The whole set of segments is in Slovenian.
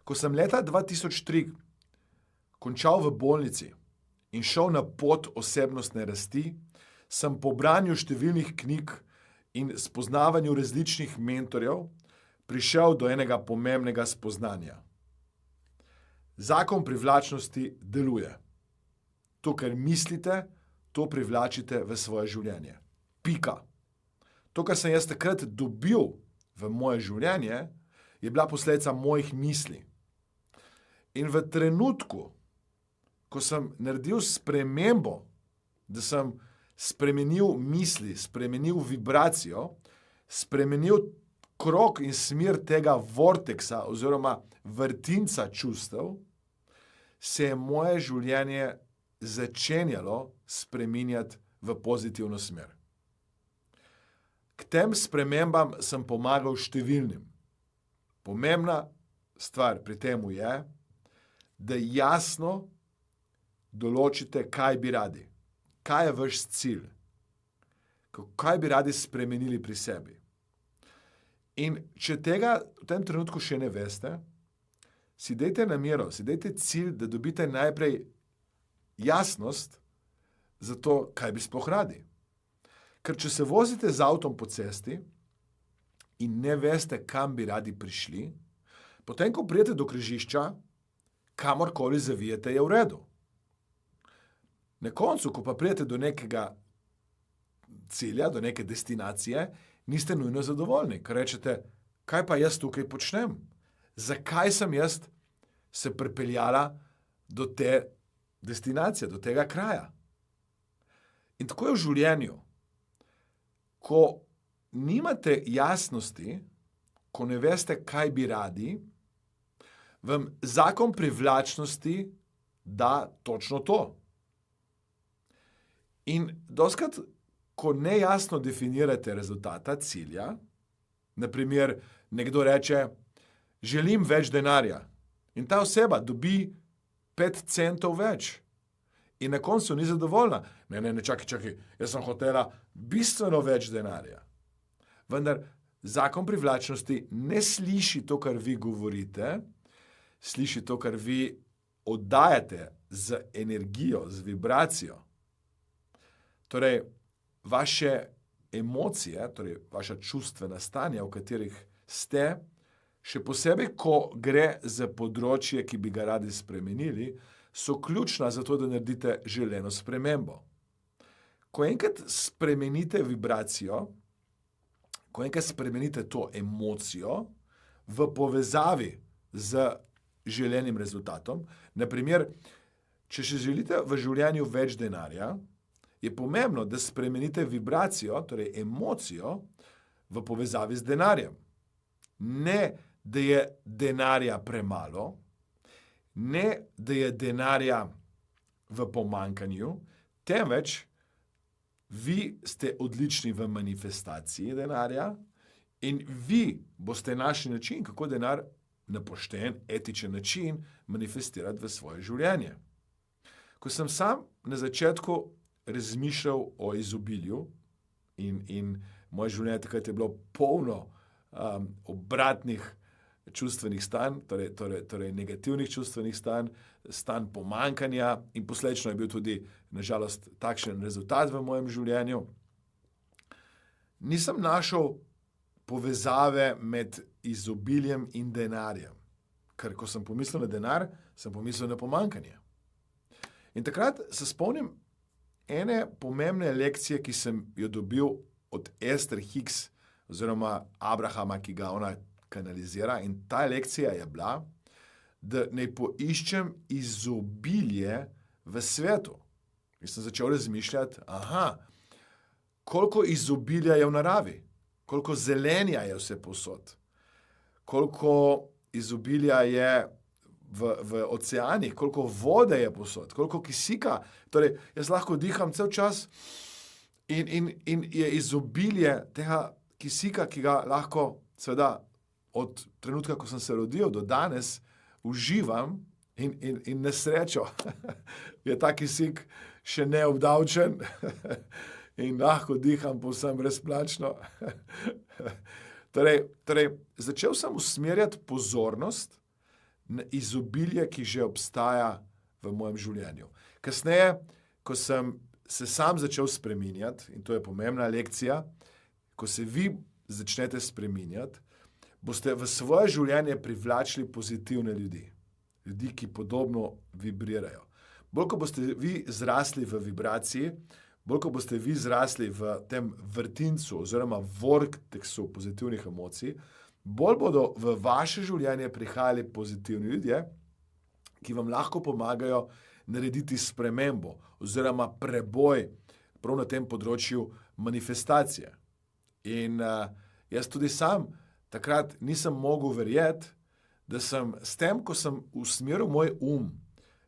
Ko sem leta 2003 končal v bolnici in šel na pot osebnostne rasti, sem po branju številnih knjig in spoznavanju različnih mentorjev prišel do enega pomembnega spoznanja. Zakon privlačnosti deluje. To, kar mislite, to privlačite v svoje življenje. Pika. To, kar sem jaz takrat dobil v moje življenje, je bila posledica mojih misli. In v trenutku, ko sem naredil spremembo, da sem spremenil misli, spremenil vibracijo, spremenil krog in smer tega vorteksa oziroma vrtinca čustev, se je moje življenje začenjalo spreminjati v pozitivno smer. K tem spremembam sem pomagal številnim. Pomembna stvar pri tem je, da jasno določite, kaj bi radi. Kaj je vaš cilj? Kaj bi radi spremenili pri sebi? In če tega v tem trenutku še ne veste, si dajte namero, si dajte cilj, da dobite najprej jasnost za to, kaj bi sploh radi. Ker če se vozite z avtom po cesti in ne veste, kam bi radi prišli, potem, ko pridete do križišča, kamorkoli zavijete, je v redu. Na koncu, ko pa pridete do nekega cilja, do neke destinacije, niste nujno zadovoljni, ker rečete, kaj pa jaz tukaj počnem? Zakaj sem jaz se pripeljala do te destinacije, do tega kraja? In tako je v življenju. Ko nimate jasnosti, ko ne veste, kaj bi radi, vam zakon privlačnosti da točno to. In dostikrat, ko nejasno definirate rezultata, cilja, naprimer, nekdo reče, želim več denarja in ta oseba dobi 5 centov več in na koncu ni zadovoljna. Ne, čakaj, jaz sem hotela bistveno več denarja. Vendar zakon privlačnosti ne sliši to, kar vi govorite, sliši to, kar vi oddajate z energijo, z vibracijo. Torej, vaše emocije, torej vaša čustvena stanja, v katerih ste, še posebej, ko gre za področje, ki bi ga radi spremenili, so ključna za to, da naredite želeno spremembo. Ko enkrat spremenite vibracijo, ko enkrat spremenite to emocijo v povezavi z želenim rezultatom, naprimer, če še želite v življenju več denarja, je pomembno, da spremenite vibracijo, torej emocijo, v povezavi z denarjem. Ne, da je denarja premalo, ne, da je denarja v pomanjkanju, temveč vi ste odlični v manifestaciji denarja in vi boste našli način, kako denar na pošten, etičen način manifestirati v svoje življenje. Ko sem sam na začetku razmišljal o izobilju in moje življenje takrat je bilo polno obratnih čustvenih stanj, torej negativnih čustvenih stanj, stanj pomanjkanja in posledično je bil tudi, nažalost, takšen rezultat v mojem življenju. Nisem našel povezave med izobiljem in denarjem, ker ko sem pomislil na denar, sem pomislil na pomanjkanje. In takrat se spomnim ene pomembne lekcije, ki sem jo dobil od Esther Hicks oziroma Abrahama, ki ga ona kanalizira, in ta lekcija je bila, da naj poiščem izobilje v svetu. In sem začel razmišljati, koliko izobilja je v naravi, koliko zelenja je vse povsod, koliko izobilja je v oceanih, koliko vode je povsod, koliko kisika. Torej, jaz lahko diham cel čas in je izobilje tega kisika, ki ga lahko, seveda, od trenutka, ko sem se rodil do danes, uživam in na srečo je ta kisik še neobdavčen in lahko diham povsem brezplačno. Torej, začel sem usmerjati pozornost na izobilje, ki že obstaja v mojem življenju. Kasneje, ko sem se sam začel spreminjati, in to je pomembna lekcija, ko se vi začnete spreminjati, boste v svoje življenje privlačili pozitivne ljudi. Ljudi, ki podobno vibrirajo. Bolj, ko boste vi zrasli v vibraciji, bolj, ko boste vi zrasli v tem vrtincu oziroma vorteksu pozitivnih emocij, bolj bodo v vaše življenje prihajali pozitivni ljudje, ki vam lahko pomagajo narediti spremembo oziroma preboj prav na tem področju manifestacije. In jaz tudi sam takrat nisem mogel verjeti, da sem s tem, ko sem usmeril moj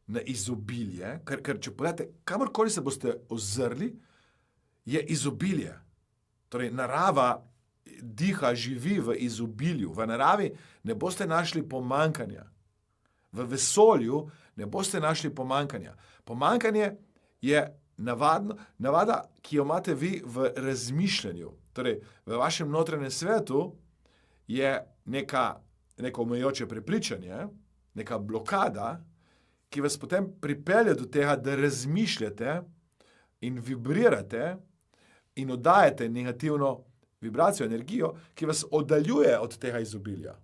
na izobilje, ker če pogledate, kamorkoli se boste ozrli, je izobilje. Torej, narava diha, živi v izobilju. V naravi ne boste našli pomanjkanja. V vesolju ne boste našli pomanjkanja. Pomanjkanje je navada, ki jo imate vi v razmišljanju. Torej, v vašem notranjem svetu je neko omejujoče prepričanje, neka blokada, ki vas potem pripelje do tega, da razmišljate in vibrirate in oddajate negativno vibracijo, energijo, ki vas oddaljuje od tega izobilja.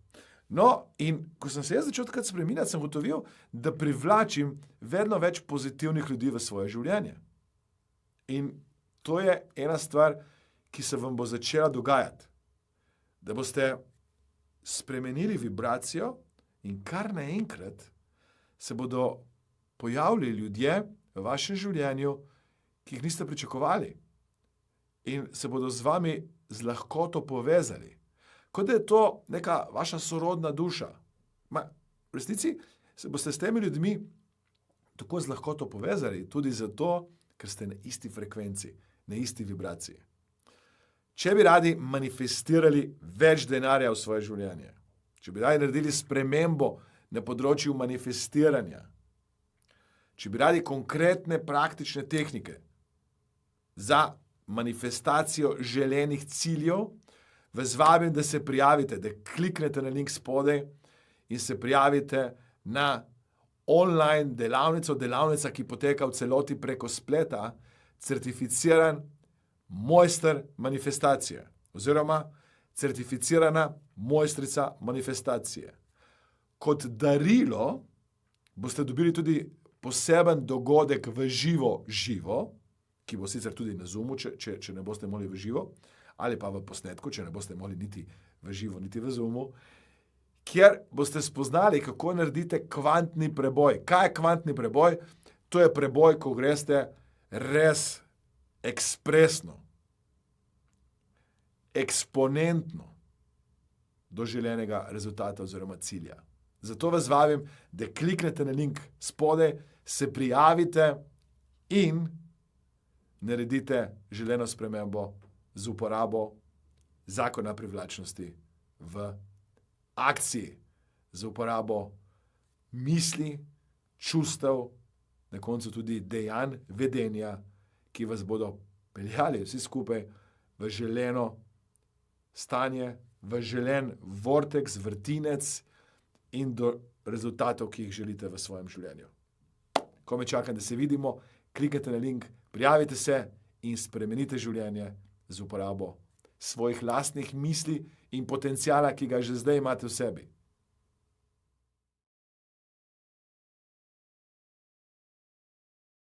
No, in ko sem se jaz začel takrat spreminjati, sem ugotovil, da privlačim vedno več pozitivnih ljudi v svoje življenje. In to je ena stvar, ki se vam bo začela dogajati. Da boste spremenili vibracijo in kar naenkrat se bodo pojavili ljudje v vašem življenju, ki jih niste pričakovali. In se bodo z vami z lahkoto povezali. Kot da je to neka vaša sorodna duša. V resnici se boste s temi ljudmi tako z lahkoto povezali, tudi zato, ker ste na isti frekvenci, na isti vibraciji. Če bi radi manifestirali več denarja v svoje življenje, če bi radi naredili spremembo na področju manifestiranja, če bi radi konkretne praktične tehnike za manifestacijo želenih ciljev, vas vabim, da se prijavite, da kliknete na link spodaj in se prijavite na online delavnica, ki poteka v celoti preko spleta, certificiran mojster manifestacije oziroma certificirana mojstrica manifestacije. Kot darilo boste dobili tudi poseben dogodek v živo, ki bo sicer tudi na Zoomu, če ne boste mogli v živo, ali pa v posnetku, če ne boste mogli niti v živo, niti v Zoomu, kjer boste spoznali, kako naredite kvantni preboj. Kaj je kvantni preboj? To je preboj, ko greste res ekspresno, eksponentno do želenega rezultata oziroma cilja. Zato vas vabim, da kliknete na link spodaj, se prijavite in naredite želeno spremembo z uporabo zakona privlačnosti v akciji, z uporabo misli, čustev, na koncu tudi dejanj, vedenja, ki vas bodo peljali vsi skupaj v želeno stanje, v želen vortex, vrtinec in do rezultatov, ki jih želite v svojem življenju. Ko me čakam, da se vidimo, klikajte na link, prijavite se in spremenite življenje z uporabo svojih lastnih misli in potencijala, ki ga že zdaj imate v sebi.